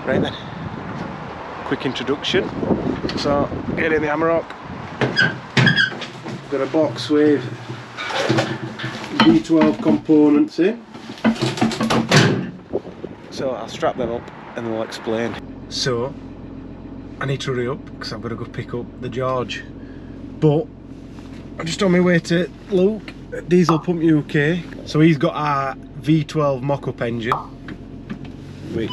Right then, quick introduction. So, get in the hammer rock. Got a box with V12 components in. So I'll strap them up and we'll explain. So, I need to hurry up because I've got to go pick up the George. But, I'm just on my way to Luke at Diesel Pump UK. So he's got our V12 mock-up engine, which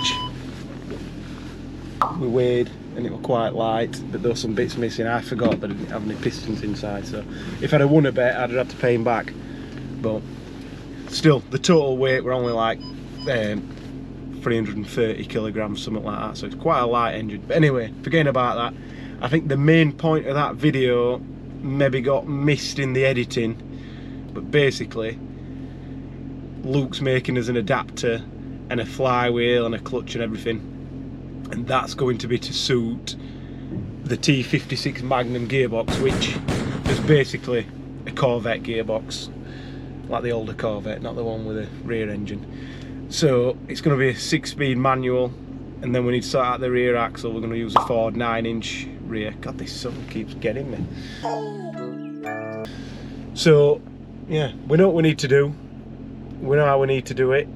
we weighed and it was quite light, but there were some bits missing. I forgot that I didn't have any pistons inside, so if I'd have won a bet I'd have had to pay him back. But still, the total weight were only like 330 kilograms, something like that, so it's quite a light engine. But anyway, forgetting about that, I think the main point of that video maybe got missed in the editing, but basically Luke's making us an adapter and a flywheel and a clutch and everything, and that's going to be to suit the T56 Magnum gearbox, which is basically a Corvette gearbox, like the older Corvette, not the one with a rear engine. So it's going to be a 6-speed manual, and then we need to sort out the rear axle. We're going to use a Ford 9-inch rear. God, this sun keeps getting me. So yeah, we know what we need to do, we know how we need to do it.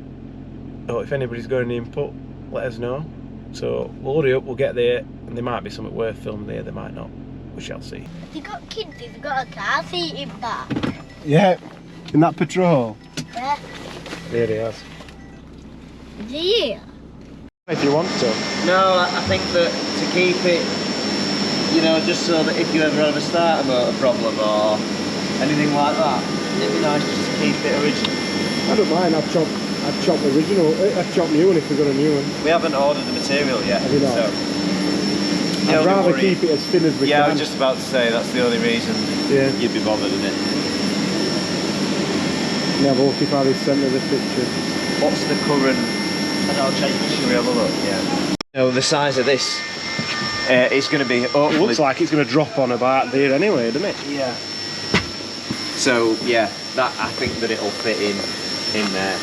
Oh, if anybody's got any input, let us know. So we'll hurry up, we'll get there, and there might be something worth filming there, there might not. We shall see. They've got kids, they've got a car seat in back. Yeah, in that petrol. Yeah. There he has. Yeah. If you want to. No, I think that to keep it, you know, just so that if you ever have a starter motor problem or anything like that, it'd be nice just to keep it original. I don't mind, I'd chop original, I'd chop new one if we've got a new one. We haven't ordered the material yet. Have you not? So, I'd rather keep it as thin as we can. Yeah, I was just about to say that's the only reason you'd be bothered in it. Yeah, but if I sent me the picture. What's the current? And I'll check. Should we have a look? Yeah. No, the size of this is going to be. It looks like it's going to drop on about there anyway, doesn't it? Yeah. So yeah, that I think that it'll fit in there.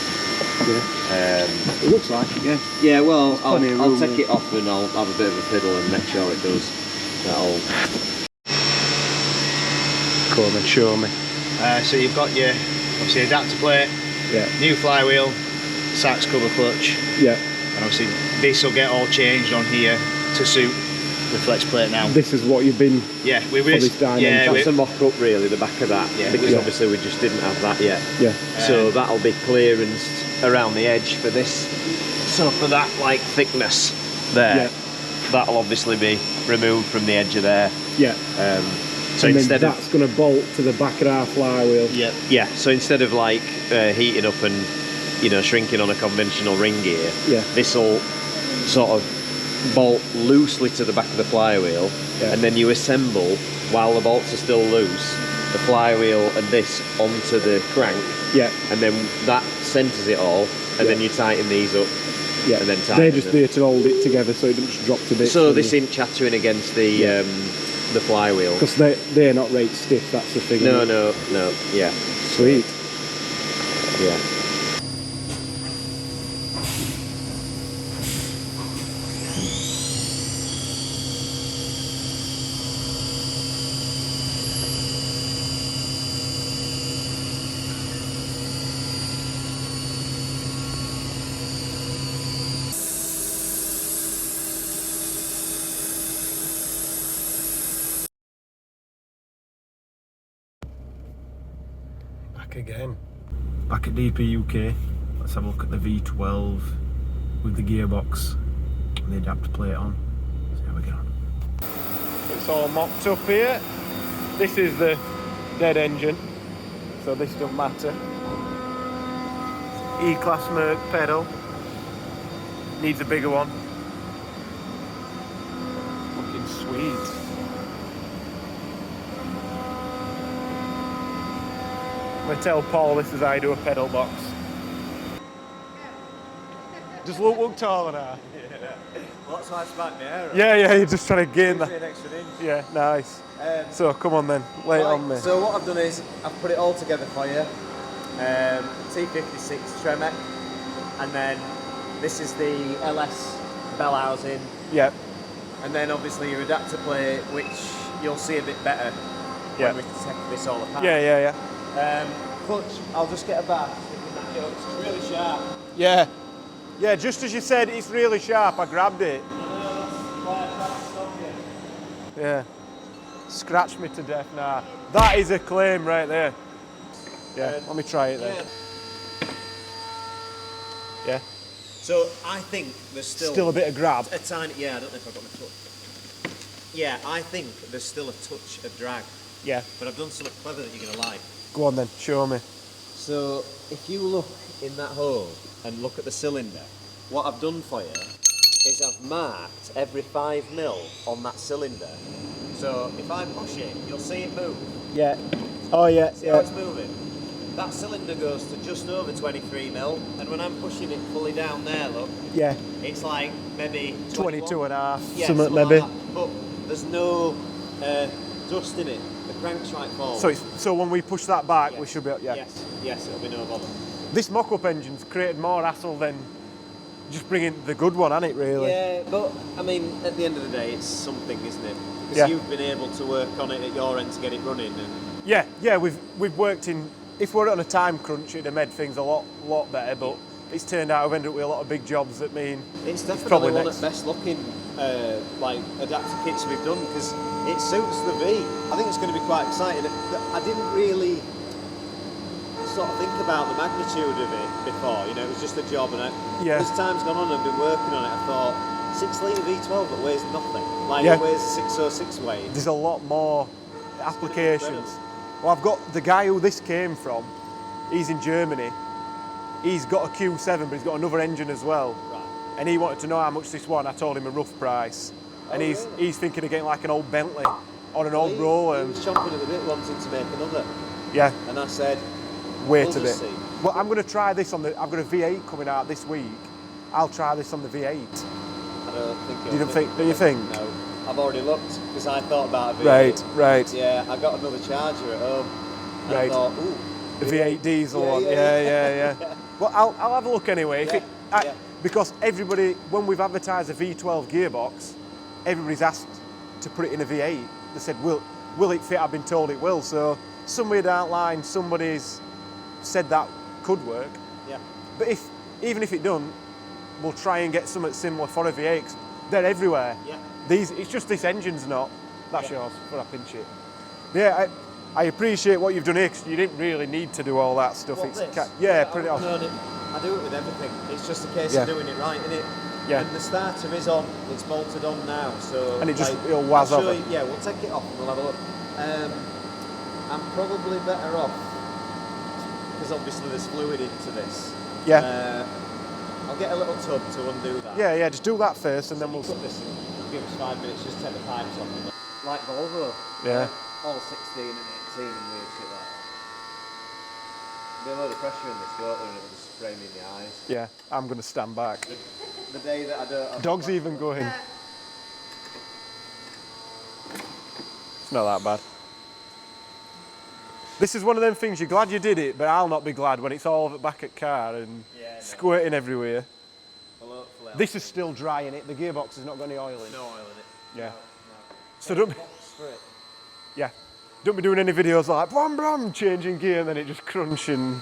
Yeah. It looks like it, yeah. Yeah, well, I'll take it off and I'll have a bit of a fiddle and make sure it does. That'll. Come and show me. So you've got your obviously adapter plate, new flywheel, sax cover clutch, and obviously this will get all changed on here to suit the flex plate now. This is what you've been. Yeah, we this that's a mock up really, the back of that. Yeah, because obviously we just didn't have that yet. Yeah. So that'll be clearanced around the edge for this. So for that like thickness there, that'll obviously be removed from the edge of there. Yeah. So and instead then that's going to bolt to the back of our flywheel. Yeah. Yeah. So instead of like heating up and shrinking on a conventional ring gear, this will sort of bolt loosely to the back of the flywheel, and then you assemble while the bolts are still loose the flywheel and this onto the crank, and then that centres it all, and then you tighten these up, and then tighten they're just there to hold it together so it doesn't drop to bits. So this isn't chattering against the flywheel, because they're not rate stiff, that's the thing. No, yeah. Sweet. Yeah. Again, back at DP UK. Let's have a look at the V12 with the gearbox and the adapter plate on. See how we get on. It's all mocked up here. This is the dead engine, so this doesn't matter. E-Class Merc pedal. Needs a bigger one. Looking sweet. I'm going to tell Paul this is how I do a pedal box. Just look taller now. Yeah. Well, that's why I smacked my hair. Yeah, you're just trying to gain that. An extra inch. Yeah, nice. So come on then, lay it on me. So what I've done is I've put it all together for you. T56 Tremec, and then this is the LS bell housing. Yeah. And then obviously your adapter plate, which you'll see a bit better when we take this all apart. Yeah. Clutch, I'll just get a bath. It's really sharp. Yeah. Yeah, just as you said, it's really sharp. I grabbed it. Yeah. Scratched me to death now. That is a claim right there. Yeah, let me try it then. Yeah. So I think there's still a bit of grab. A tiny, yeah, I don't know if I've got my foot. Yeah, I think there's still a touch of drag. Yeah. But I've done something clever that you're going to like. Go on then, show me. So if you look in that hole and look at the cylinder, what I've done for you is I've marked every 5mm on that cylinder. So if I push it, you'll see it move. Yeah. Oh yeah. See how it's moving? That cylinder goes to just over 23mm, and when I'm pushing it fully down there, look, yeah, it's like maybe 22 and a half, yeah, something maybe. Like but there's no dust in it. The crank's right forward. So when we push that back, we should be Yes, it'll be no bother. This mock-up engine's created more hassle than just bringing the good one, hasn't it, really? Yeah, but I mean, at the end of the day, it's something, isn't it? Because you've been able to work on it at your end to get it running. And yeah, we've worked in. If we're on a time crunch, it'd have made things a lot better. But it's turned out I've ended up with a lot of big jobs that mean it's definitely one of the best looking like adapter kits we've done because it suits the V. I think it's going to be quite exciting. I didn't really sort of think about the magnitude of it before. You know, it was just a job, and as time's gone on, I've been working on it. I thought 6-litre V12 that weighs nothing. Like it weighs a 606 weight. There's a lot more applications. Well, I've got the guy who this came from. He's in Germany. He's got a Q7, but he's got another engine as well. Right. And he wanted to know how much this one. I told him a rough price, and he's thinking of getting like an old Bentley on an old roller. He was chomping at the bit, wanting to make another. Yeah. And I said, wait a bit. Well, I'm going to try this on the. I've got a V8 coming out this week. I'll try this on the V8. I don't think. You don't think? Do you think? No. I've already looked because I thought about a V8. Right. Yeah, I got another charger at home. And I thought, ooh. The V8 diesel one. Yeah. Well, I'll have a look anyway. Because everybody, when we've advertised a V12 gearbox, everybody's asked to put it in a V8. They said, will it fit? I've been told it will. So somewhere down the line, somebody's said that could work. Yeah. But even if it doesn't, we'll try and get something similar for a V8. 'Cause they're everywhere. Yeah. It's just this engine's not. That's yours, when I pinch it. Yeah, I appreciate what you've done here, because you didn't really need to do all that stuff. Put it off. I do it with everything. It's just a case of doing it right, isn't it? Yeah. And the starter is on. It's bolted on now, so. And it'll waz over. Yeah, we'll take it off and we'll have a look. I'm probably better off because obviously there's fluid into this. Yeah. I'll get a little tub to undo that. Yeah, just do that first, and then we'll put this in. Give us 5 minutes. Just take the pipes off. Like Volvo. Yeah. All 16 and 18 and weird shit like that. There'll be a load of pressure in this water and it will just spray me in the eyes. Yeah, I'm going to stand back. The day that I don't... Dog's even going. It's not that bad. This is one of them things, you're glad you did it, but I'll not be glad when it's all back at car and squirting everywhere. Well, hopefully this is still dry in it, the gearbox has not got any oil in it. No oil in it. Yeah. No. So don't be doing any videos like blam blam changing gear and then it just crunching.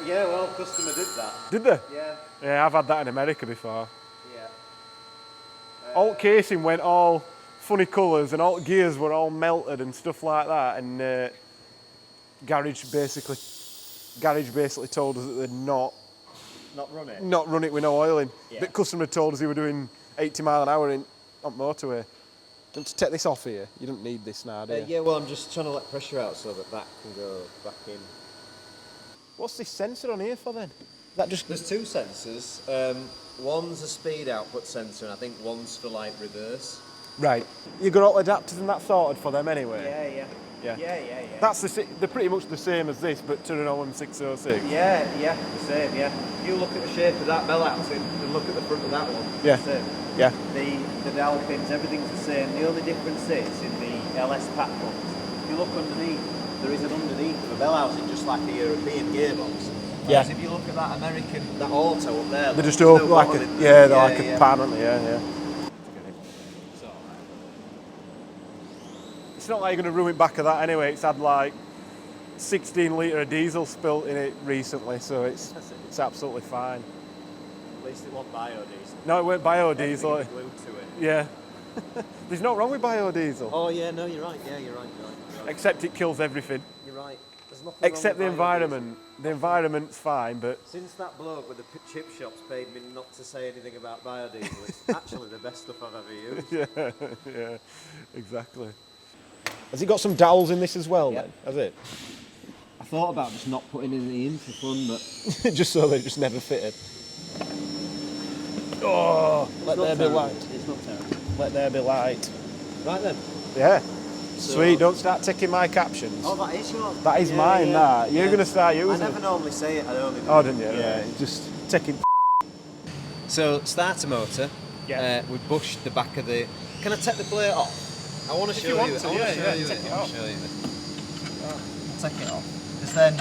Yeah, well, customer did that. Did they? Yeah. Yeah, I've had that in America before. Yeah. Alt casing went all funny colours and alt gears were all melted and stuff like that, and garage basically told us that they'd not run it with no oil in. Yeah. But customer told us he were doing 80 mile an hour on motorway. Don't you take this off here? You don't need this now, do you? Yeah, well, I'm just trying to let pressure out so that can go back in. What's this sensor on here for then? That just... There's two sensors. One's a speed output sensor, and I think one's for like reverse. Right. You got all adapters and that sorted for them anyway? Yeah. They're pretty much the same as this, but to an OM606. Yeah, the same, yeah. You look at the shape of that bell housing and look at the front of that one. Yeah. The same. Yeah. The dowel pins, everything's the same. The only difference is in the LS pack ones. If you look underneath, there is an underneath of a bell housing, just like a European gearbox. Whereas if you look at that American, that auto up there, They just open like a, they're like a pan, aren't they? Yeah. It's not like you're going to ruin back of that anyway. It's had like 16 litre of diesel spilt in it recently, so it's absolutely fine. At least it wasn't biodiesel. No, it weren't biodiesel. Glued to it. Yeah. There's no wrong with biodiesel. Oh yeah, no, you're right. Yeah, you're right. Except it kills everything. You're right. There's nothing Except the wrong with environment. The environment's fine, but... Since that bloke with the chip shops paid me not to say anything about biodiesel, it's actually the best stuff I've ever used. Yeah, exactly. Has it got some dowels in this as well then? Has it? I thought about just not putting any in for fun, but... Just so they just never fitted. Oh, let there be light. It's not terrible. Let there be light. Right then. Yeah. Sweet, don't start ticking my captions. Oh, that is yours? That is mine, that. You're going to start using it. I never normally say it, I only do. Oh, didn't you? Yeah. Right. Just ticking. So, starter motor. Yeah. We bushed the back of the... Can I take the plate off? I want to show you. I want to show you it. Take it off. I'll take it off. Because then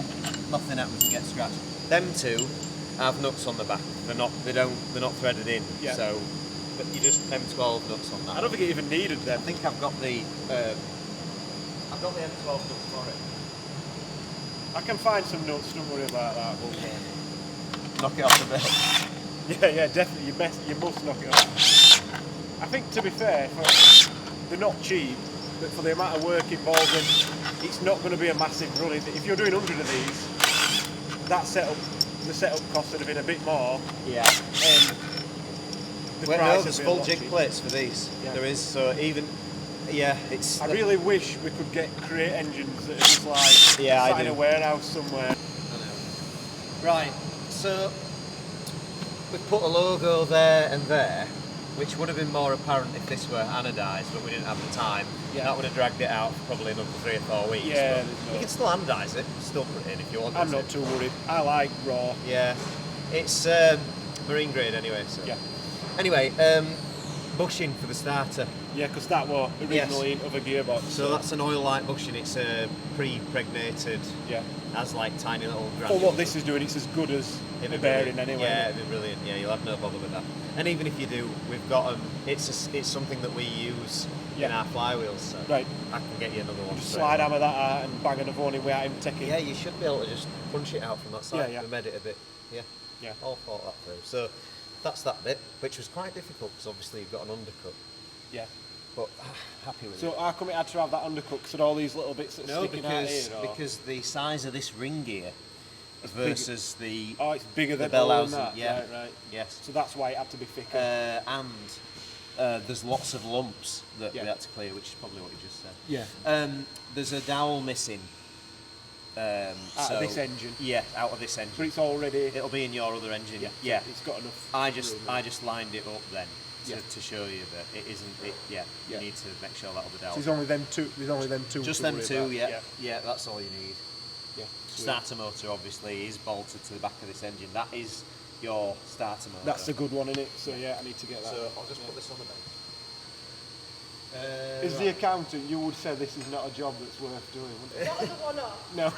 nothing happens to get scratched. Them two have nuts on the back. They're not threaded in. Yeah. So, but you just M12 nuts on that. I don't think it even needed them. I think I've got the M12 nuts for it. I can find some nuts, don't worry about that. Knock it off the bit. Yeah, definitely. You must knock it off. I think, to be fair, they're not cheap, but for the amount of work involved, it's not going to be a massive run. If you're doing 100 of these, the setup cost would have been a bit more. Yeah. There's full jig plates for these. Yeah. There is, so even, it's... I really wish we could create engines that are just like sat in a warehouse somewhere. I know. Right, so we've put a logo there and there, which would have been more apparent if this were anodised, but we didn't have the time. Yeah. That would have dragged it out for probably another 3 or 4 weeks. Yeah, you can still anodise it, still put it in if you want. I'm not too worried. I like raw. Yeah, it's marine grade anyway. So. Yeah. Anyway, bushing for the starter. Yeah, because that was originally of a gearbox. So that's an oil light bushing. It's pre-pregnated. Yeah. Has like tiny little granules. For what this is doing, it's as good as the bearing anyway. Yeah, it'd be brilliant. Yeah, you'll have no bother with that. And even if you do, we've got them. It's something that we use in our flywheels. So right. I can get you another one. Just slide hammer that out and bang another one in without him taking. Yeah, you should be able to just punch it out from that side. Yeah. We made it a bit. Yeah. All thought that through. So that's that bit, which was quite difficult because obviously you've got an undercut. Yeah. But happy with it. So how come it had to have that undercut? Because of all these little bits that are sticking out here? Or? Because the size of this ring gear versus the... Oh, it's bigger than bell housing. That. Yeah. Right. Yes. So that's why it had to be thicker. And there's lots of lumps that we had to clear, which is probably what you just said. Yeah. There's a dowel missing. Out of this engine? Yeah, out of this engine. But it's already... It'll be in your other engine. Yeah. So it's got enough... I just lined it up then. To show you that it isn't. You need to make sure that other dowel. So there's only them two. Just them two. Yeah. That's all you need. Yeah. Starter motor obviously is bolted to the back of this engine. That is your starter motor. That's a good one, isn't it? So I need to get that. So I'll just put this on the bench. As the accountant, you would say this is not a job that's worth doing, wouldn't it? That was a one-off. No.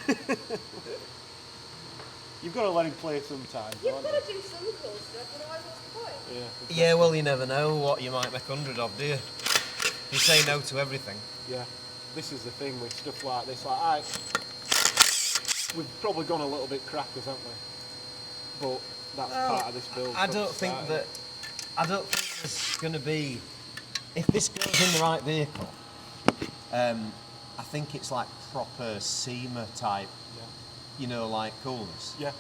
You've got to let him play sometimes. You've got to do some cool stuff, otherwise what's the point? Yeah, exactly. Yeah, well, you never know what you might make 100 of, do you? You say no to everything. Yeah, this is the thing with stuff like this. We've probably gone a little bit crackers, haven't we? But that's part of this build. I don't think there's going to be... If this goes in the right vehicle, I think it's like proper SEMA type. You know, like coolness. Yeah.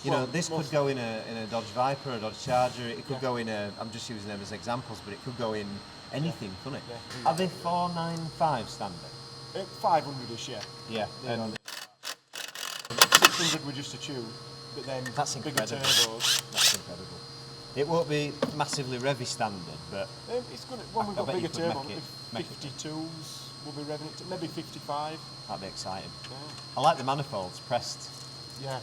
You know, this could go in a Dodge Viper, a Dodge Charger. It could go in a. I'm just using them as examples, but it could go in anything, couldn't it? Yeah. Are they 495 standard? 500ish, yeah. Yeah. And 600 were just a tube, but then that's bigger turbos. That's incredible. It won't be massively revvy standard, but it's going to. When we've got bigger turbo, 52s. We'll be revving it to maybe 55. That'd be exciting. Yeah. I like the manifolds pressed. Yeah,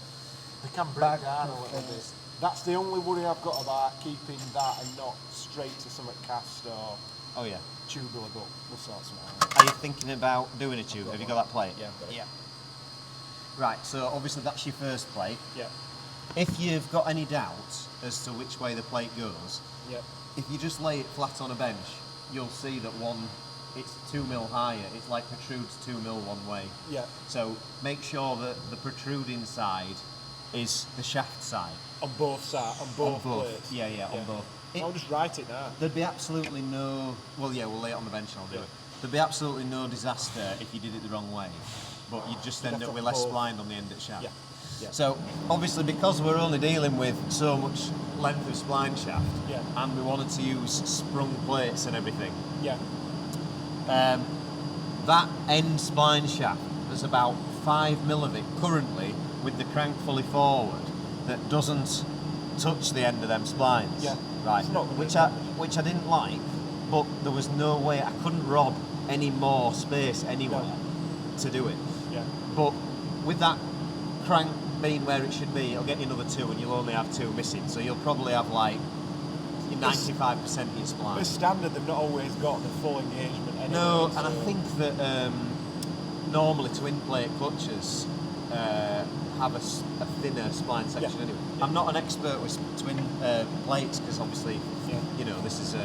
they can break down a little bit. That's the only worry I've got about keeping that and not straight to something cast or tubular, but we'll sort something out. Are you thinking about doing a tube? Have you got that plate? Yeah. Right, so obviously that's your first plate. Yeah. If you've got any doubts as to which way the plate goes, Yeah. if you just lay it flat on a bench, you'll see that it's 2mm higher, it like protrudes 2mm one way. Yeah. So make sure that the protruding side is the shaft side. On both sides, on both plates. Yeah, on both. I'll just write it now. There'd be absolutely no, well yeah, we'll lay it on the bench and I'll do it. There'd be absolutely no disaster if you did it the wrong way, but you'd just end up with less spline on the end of the shaft. Yeah. Yeah. So obviously because we're only dealing with so much length of spline shaft, and we wanted to use sprung plates and everything, that end spline shaft, there's about 5mm of it currently with the crank fully forward that doesn't touch the end of them splines. Yeah. Right. Which I didn't like, but there was no way, I couldn't rob any more space anywhere to do it. Yeah. But with that crank being where it should be, it'll get you another 2 and you'll only have 2 missing. So you'll probably have like 95% of your spline. As standard, they've not always got the full engagement anyway. No, and I think that normally twin plate clutches have a thinner spline section anyway. I'm not an expert with twin plates because obviously, you know, this is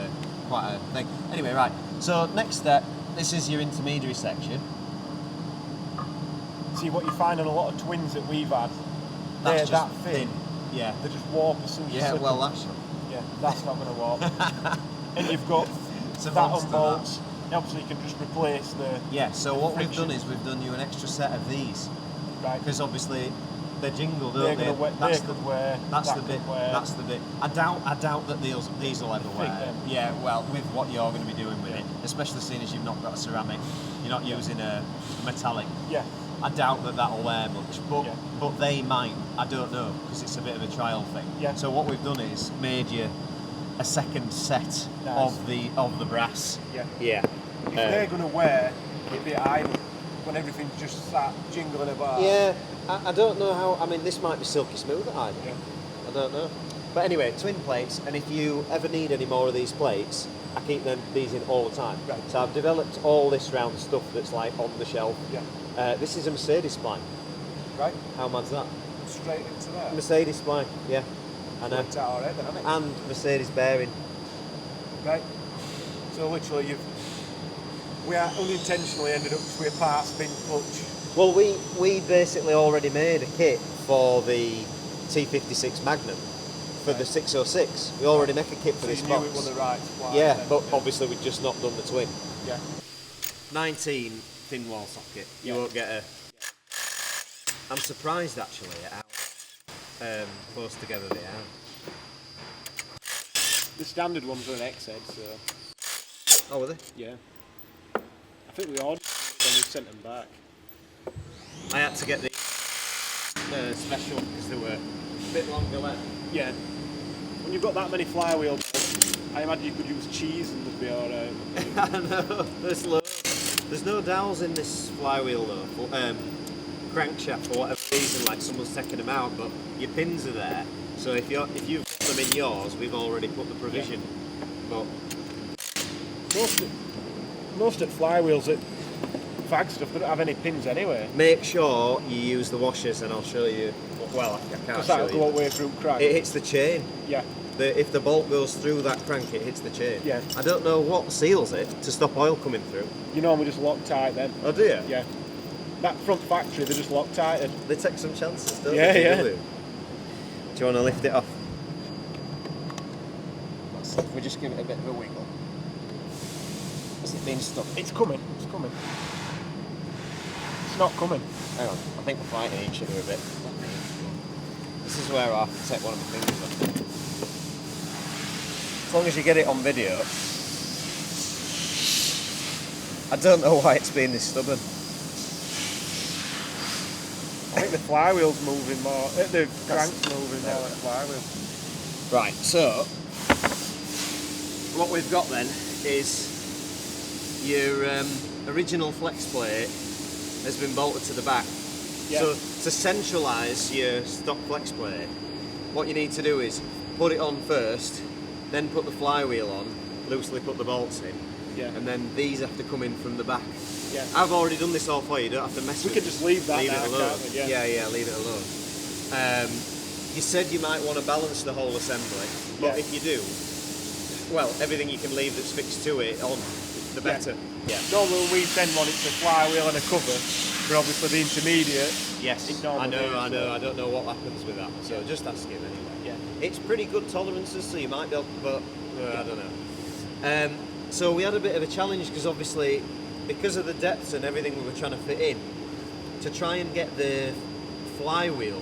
quite a thing. Anyway, right, so next step, this is your intermediary section. See, what you find on a lot of twins that we've had, they're that thin. Yeah. They just warp as soon as you slip well, them. that's Yeah, that's not going to warp. And you've got that on bolts. Obviously, you can just replace the. Yeah. So what we've done is we've done you an extra set of these. Right. Because obviously they're jingled, don't they? That's the bit. That's the bit. I doubt that these will ever wear. Yeah. Well, with what you're going to be doing with it, especially seeing as you've not got a ceramic, you're not using a metallic. Yeah. I doubt that that'll wear much, but they might. I don't know because it's a bit of a trial thing. Yeah. So what we've done is made you a second set of the brass. Yeah. Yeah. If they're going to wear, it'd be idle when everything just start jingling about. Yeah. I don't know how. I mean, this might be silky smooth at either. Yeah. I don't know. But anyway, twin plates, and if you ever need any more of these plates, I keep these in all the time. Right. So I've developed all this round stuff that's like on the shelf. Yeah. This is a Mercedes spline. Right. How mad's that? Straight into there. Mercedes spline, yeah. I know. Worked out alright then, hasn't it? And Mercedes bearing. Right. So literally, we are unintentionally ended up with a parts bin clutch. Well, we basically already made a kit for the T56 Magnum for the 606. We already make a kit for this box. box. You knew it was the right supply. Yeah, but obviously we've just not done the twin. Yeah. 19 thin wall socket. You won't get a. I'm surprised actually at how close together they are. The standard ones are an X-head, so. Oh, were they? Yeah. I think we ordered them and we sent them back. I had to get the special because they were a bit longer length. Yeah. When you've got that many flywheel bolts, I imagine you could use cheese and they'd be alright. I know. There's no dowels in this flywheel though. Crankshaft for whatever reason, like someone's taken them out, but your pins are there. So if you've got them in yours, we've already put the provision. But most at flywheels at fag stuff, they don't have any pins anyway. make sure you use the washers, and I'll show you. Well, I can't Because show that'll you. go away through crank. It hits the chain. Yeah. If the bolt goes through that crank, it hits the chain. Yeah. I don't know what seals it to stop oil coming through. You normally just lock tight then. Oh, do you? Yeah. That front factory, they just lock tighted. They take some chances, don't Yeah, they? yeah. Do you want to lift it off? We'll just give it a bit of a wiggle. Has it been stuck? It's coming. It's coming. It's not coming. Hang on, I think we're fighting each other a bit. This is where I have to take one of my fingers off. As long as you get it on video. I don't know why it's been this stubborn. I think the flywheel's moving more. The crank's moving more than the flywheel. Right, so what we've got then is your original flex plate has been bolted to the back. Yeah. So to centralise your stock flex plate, what you need to do is put it on first, then put the flywheel on, loosely put the bolts in, and then these have to come in from the back. Yeah. I've already done this all for you. You don't have to mess with it. We can just leave that leave now, it alone. can't we? Yeah, leave it alone. You said you might want to balance the whole assembly, but if you do, well, everything you can leave that's fixed to it on, the better. Yeah. Normally when we send one, it's a flywheel and a cover, but obviously the intermediate. Yes, I know. I don't know what happens with that, so just ask him anyway. Yeah. It's pretty good tolerances, so you might be able, but I don't know. So we had a bit of a challenge because obviously, because of the depths and everything we were trying to fit in, to try and get the flywheel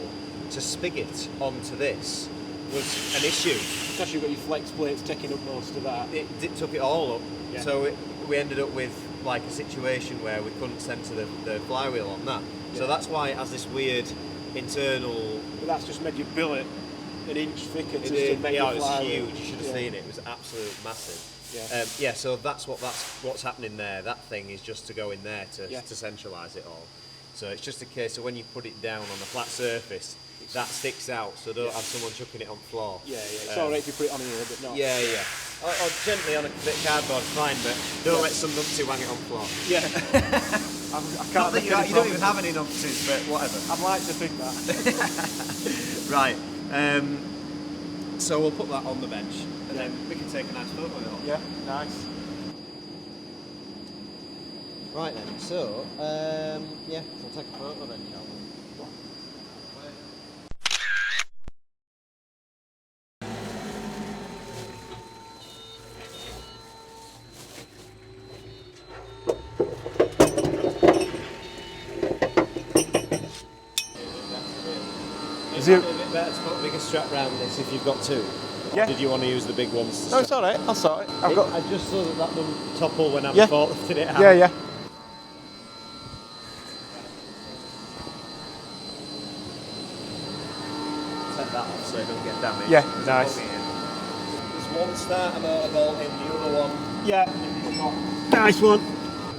to spigot onto this was an issue. Especially you've got your flex plates taking up most of that. It took it all up, Yeah. so we ended up with like a situation where we couldn't center the flywheel on that. So that's why it has this weird internal. But that's just made your billet an inch thicker to make it it was huge. You should have seen it. It was absolutely massive. Yeah. So that's what's happening there. That thing is just to go in there to centralize it all. So it's just a case of when you put it down on a flat surface, that sticks out. So don't have someone chucking it on the floor. Yeah. It's alright if you put it on here, but not. Yeah. Or gently on a bit of cardboard, fine, but don't let some numpty wang it on the floor. Yeah. I can't. Not that you don't even have any numpties, but whatever. I'd like to think that. Right. So we'll put that on the bench, and then we can take a nice photo of it all. Yeah. Nice. Right then. So we'll take a photo then, shall we? Is it a bit better to put a bigger strap around this if you've got two? Yeah. Or did you want to use the big ones? No, it's alright. I'll sort it. I just saw that doesn't topple when I'm forklifting it out. Yeah. Take that off so it don't get damaged. Yeah, nice. There's one starter motor bolt in, the other one. Yeah. Nice one.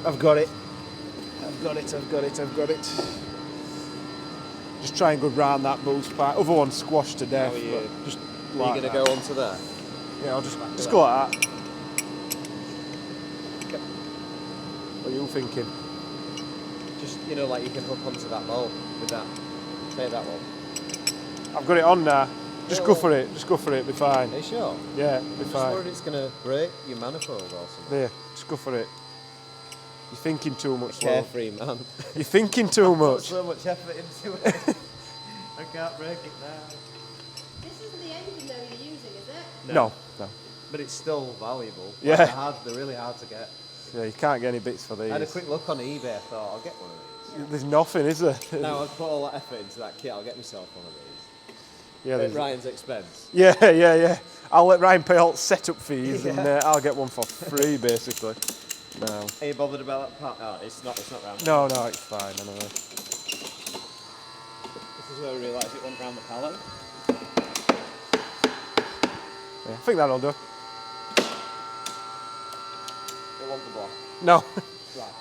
I've got it. Just try and go round that boost pipe. Other one's squashed to death. But just like Are you going to go onto there? Yeah, I'll just go like that. What are you thinking? Just, like you can hook onto that bolt with that. Take that one. I've got it on now. Just go for it. Be fine. Are you sure? Yeah, be I'm just fine. worried it's going to break your manifold or something. There, just go for it. You're thinking too much, love. Carefree, man. You're thinking too much. So much effort into it. I can't break it now. This isn't the engine though you're using, is it? No. But it's still valuable. Yeah. They're really hard to get. Yeah, you can't get any bits for these. I had a quick look on eBay, I thought I'll get one of these. There's nothing, is there? No, I've put all that effort into that kit, I'll get myself one of these. Yeah, At Ryan's expense. Yeah. I'll let Ryan pay all setup fees and I'll get one for free, basically. No. Are you bothered about that part? Oh, it's not round. No, it's fine. I know. This is where we realised it went round the pallet. Yeah, I think that'll do. It won't go block. No. Right.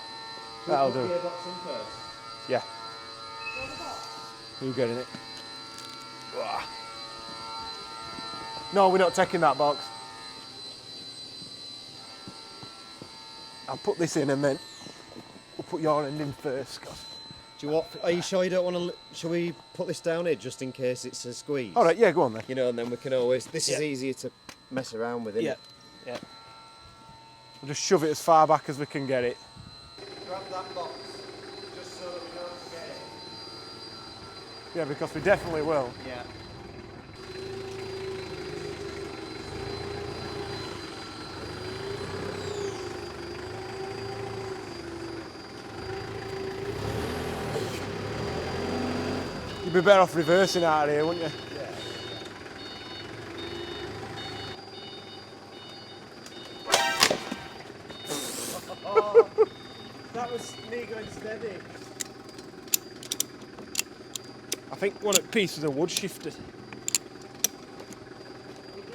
That'll do. Gearbox in first. Yeah. You getting it? No, we're not taking that box. I'll put this in and then we'll put your end in first. Are you sure you don't want to? Shall we put this down here just in case it's a squeeze? All right, yeah, go on then. And then we can always. This is easier to mess around with, isn't it? Yeah. We'll just shove it as far back as we can get it. Grab that box, just so that we don't forget it. Yeah, because we definitely will. Yeah. You'd be better off reversing out of here, wouldn't you? Yeah. Oh, that was me going steady. I think one of the pieces of wood shifted.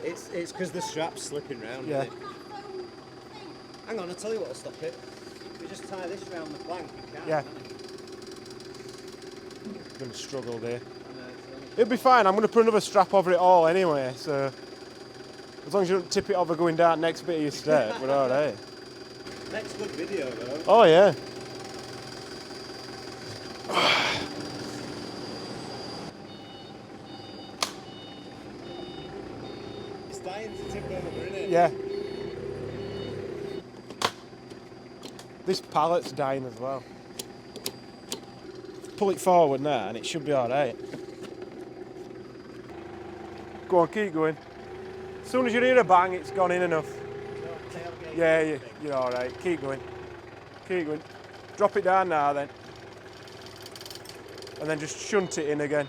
It's because the strap's slipping round. Yeah. Isn't it? Hang on, I'll tell you what'll stop it. If we just tie this round the plank, we can. Yeah. I'm going to struggle there. It'll be fine. I'm going to put another strap over it all anyway, so as long as you don't tip it over going down next bit of your step, we're all right. Next good video though. Oh yeah. It's dying to tip over, isn't it? Yeah. This pallet's dying as well. Pull it forward now and it should be alright. Go on, keep going. As soon as you hear a bang, it's gone in enough. Yeah, you're alright. Keep going. Keep going. Drop it down now then. And then just shunt it in again.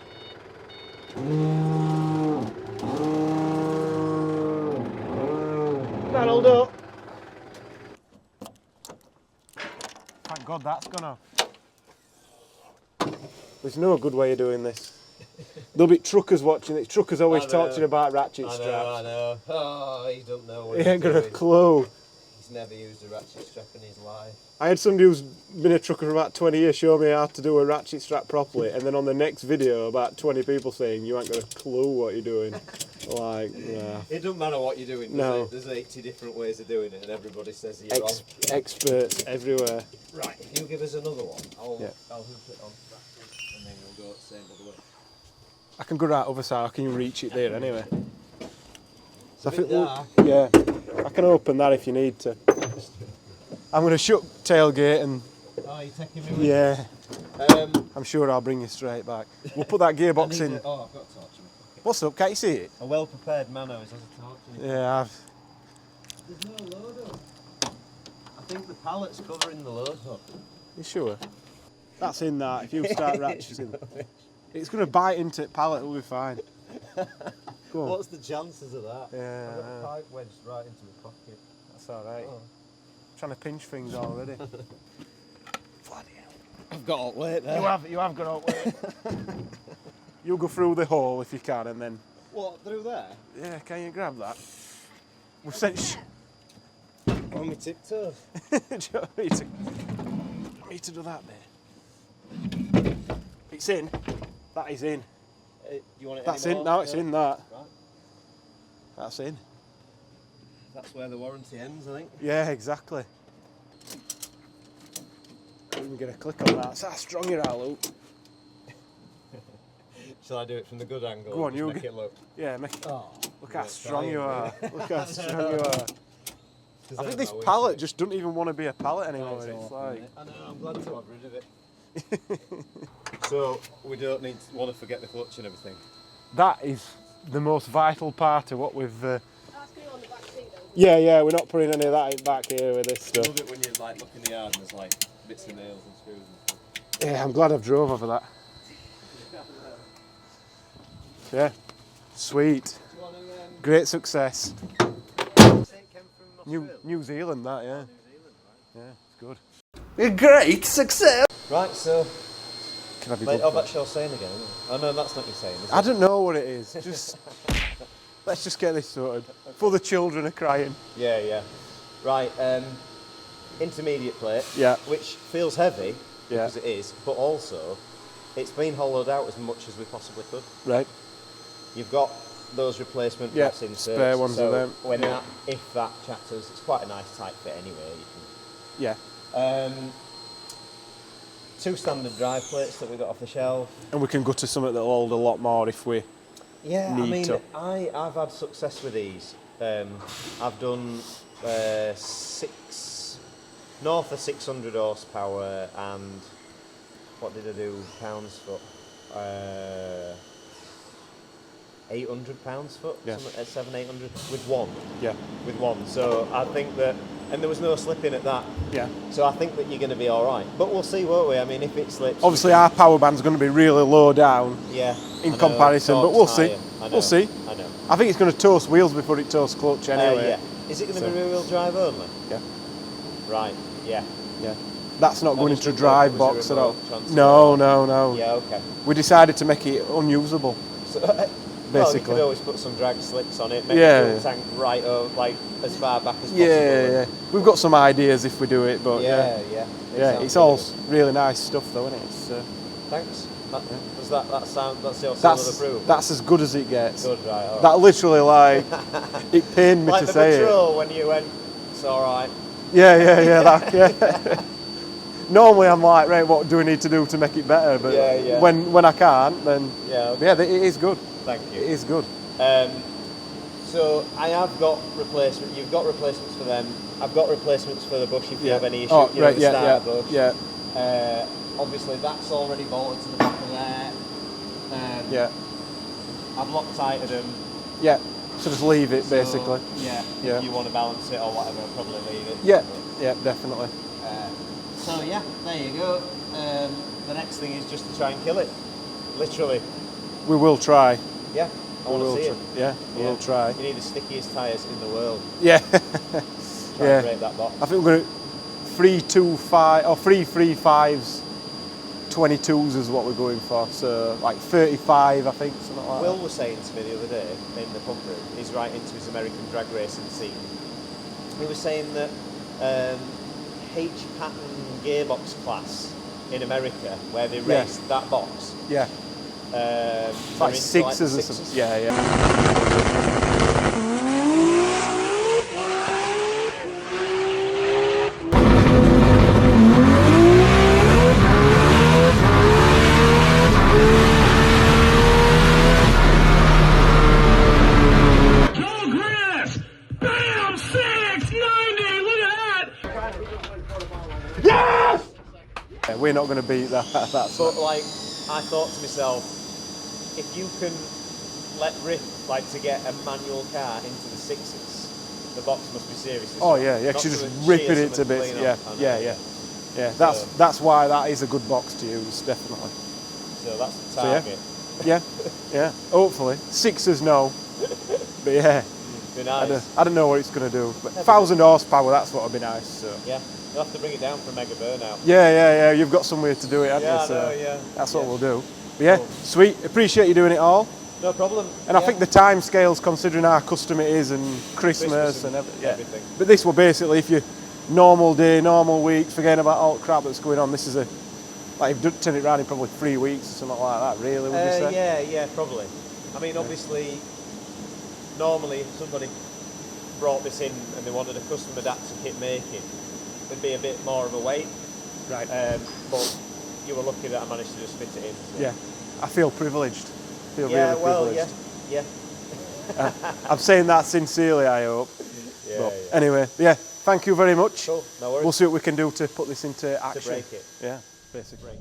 That'll do. Thank God that's gone off. There's no good way of doing this. There'll be truckers watching it. Truckers always talking about ratchet straps. I know. Oh, he don't know what He ain't got a clue. He's never used a ratchet strap in his life. I had somebody who's been a trucker for about 20 years show me how to do a ratchet strap properly, and then on the next video, about 20 people saying, you ain't got a clue what you're doing. Like, yeah. It doesn't matter what you're doing, No. There's 80 different ways of doing it, and everybody says you're wrong. Experts everywhere. Right, if you give us another one, I'll Yeah. hook it on, and then we'll go the same other way. I can go right other side, I can reach it there anyway. So It's a bit dark. yeah, I can open that if you need to. I'm going to shut tailgate and Oh, you're taking me with yeah, you? I'm sure I'll bring you straight back. We'll put that gearbox in. I've got a torch in my pocket. What's up, can't you see it? A well-prepared man always has a torch in it. Yeah, There's no load up. I think the pallet's covering the load up. you sure? That's in that, if you start ratcheting. It's going to bite into the pallet, it'll be fine. Go on. What's the chances of that? Yeah, I've got I a know. pipe wedged right into my pocket. That's alright. Oh. Trying to pinch things already. I've got hot weight there. You have got out weight. You'll go through the hole if you can and then... What, through there? Yeah, can you grab that? We've sent... On my tiptoes. Do you want me to do that bit? It's in. That is in. Do you want it That's anymore? in. No, it's in that. Right. That's in. That's where the warranty ends, I think. Yeah, exactly. Let me get a click on that. That's how strong you are, Luke. Shall I do it from the good angle? Go on, and you just make it look. Yeah, Oh, look how you're strong trying, you are. mate. Look how strong you are. I think this Deserve pallet that, just doesn't even want to be a pallet anymore. It's It's awful, like... mate. I know, I'm glad to have rid of it. So, we don't want to forget the clutch and everything. That is the most vital part of what we've... That's going on the back seat though. Yeah, we're not putting any of that back here with this I stuff. love it when you like look in the yard and there's like bits of nails and screws and stuff. Yeah, I'm glad I've drove over that. Yeah, sweet. Do you want to, Great success. say it came from Australia? New Zealand, that, yeah. New Zealand, right? Yeah, it's good. A great success! Right, so, Can I be mate, good oh, for it? that's your saying again, isn't it? Oh no, that's not your saying, is it? I don't know what it is. Just let's just get this sorted. Before the children are crying. Yeah. Right, intermediate plate, Yeah. which feels heavy, Yeah. because it is, but also, it's been hollowed out as much as we possibly could. Right. You've got those replacement Yeah, brass inserts. spare ones so of them. When Yeah. if that chatters, it's quite a nice tight fit anyway. Yeah. You can, 2 standard drive plates that we got off the shelf. And we can go to something that'll hold a lot more if we Yeah, need I mean, to. I've had success with these. I've done north of 600 horsepower and what did I do pounds foot? 800 pounds foot, Yeah. 700-800 with one. Yeah. With one. So I think that, and there was no slipping at that. Yeah. So I think that you're going to be all right. But we'll see, won't we? I mean, if it slips. Obviously our power band's going to be really low down Yeah. in I know, comparison, but torque's we'll see. higher. I know, We'll see. I know. I think it's going to toast wheels before it toasts clutch anyway. Yeah. Is it going to be rear wheel drive only? Yeah. Right. Yeah. Yeah. That's not going was into a the drive remote- box was at the all. remote transfer? No. Yeah. Okay. We decided to make it unusable. So, well, you Basically. could always put some drag slicks on it. Make Yeah, the fuel yeah. tank right up, like as far back as possible. Yeah. We've got some ideas if we do it, but Yeah. yeah, sounds it's good. all really nice stuff though, isn't it? It's, Thanks. Does that sound? That's your seal of approval. that's as good as it gets. Good, right? All right. That literally, like, it pained me like to the say patrol when you went. It's all right. Yeah. Normally I'm like, right, what do we need to do to make it better? But when I can't, then it is good. Thank you. It is good. So I have got replacements. You've got replacements for them. I've got replacements for the bush if you have any issue. Oh, you right, know, the start bush. Yeah. Obviously that's already bolted to the back of there. I've Loctited them. Yeah. So just leave it basically. If you want to balance it or whatever, I'll probably leave it. Yeah, definitely. So yeah, there you go. The next thing is just to try and kill it. Literally. We will try. Yeah. I want to see it. Yeah, we'll try. You need the stickiest tyres in the world. Yeah. Try and break that box. I think we're going to 325 or 335s, 22s is what we're going for. So like 35, I think, something like Will that. was saying to me the other day in the pump room, he's right into his American drag racing scene. He was saying that H-pattern gearbox class in America, where they raced that box. Yeah. Like sixes or something. Yeah. We're not going to beat that. But like, I thought to myself, if you can let rip like to get a manual car into the sixes, the box must be seriously strong. Because you're just ripping it to bits. Yeah. That's why that is a good box to use, definitely. So that's the target. Yeah. Hopefully, sixes no, but yeah. Be nice. I don't know what it's going to do, but 1,000 horsepower, that's what would be nice. So. Yeah, you'll have to bring it down for a mega burnout. Yeah. You've got somewhere to do it, haven't you? So that's what we'll do. But yeah, sweet. Appreciate you doing it all. No problem. And I think the time scales, considering how custom it is and Christmas and everything. But this will basically, if you normal day, normal week, forgetting about all the crap that's going on, this is like you've turned it around in probably 3 weeks or something like that. Really, would you say? Yeah, probably. I mean, obviously. Normally, if somebody brought this in and they wanted a custom adapter kit making, there'd be a bit more of a wait. Right. But you were lucky that I managed to just fit it in. So. Yeah, I feel privileged. Really privileged. Yeah. I'm saying that sincerely, I hope. Anyway, thank you very much. Cool, no worries. We'll see what we can do to put this into action. To break it. Yeah, basically.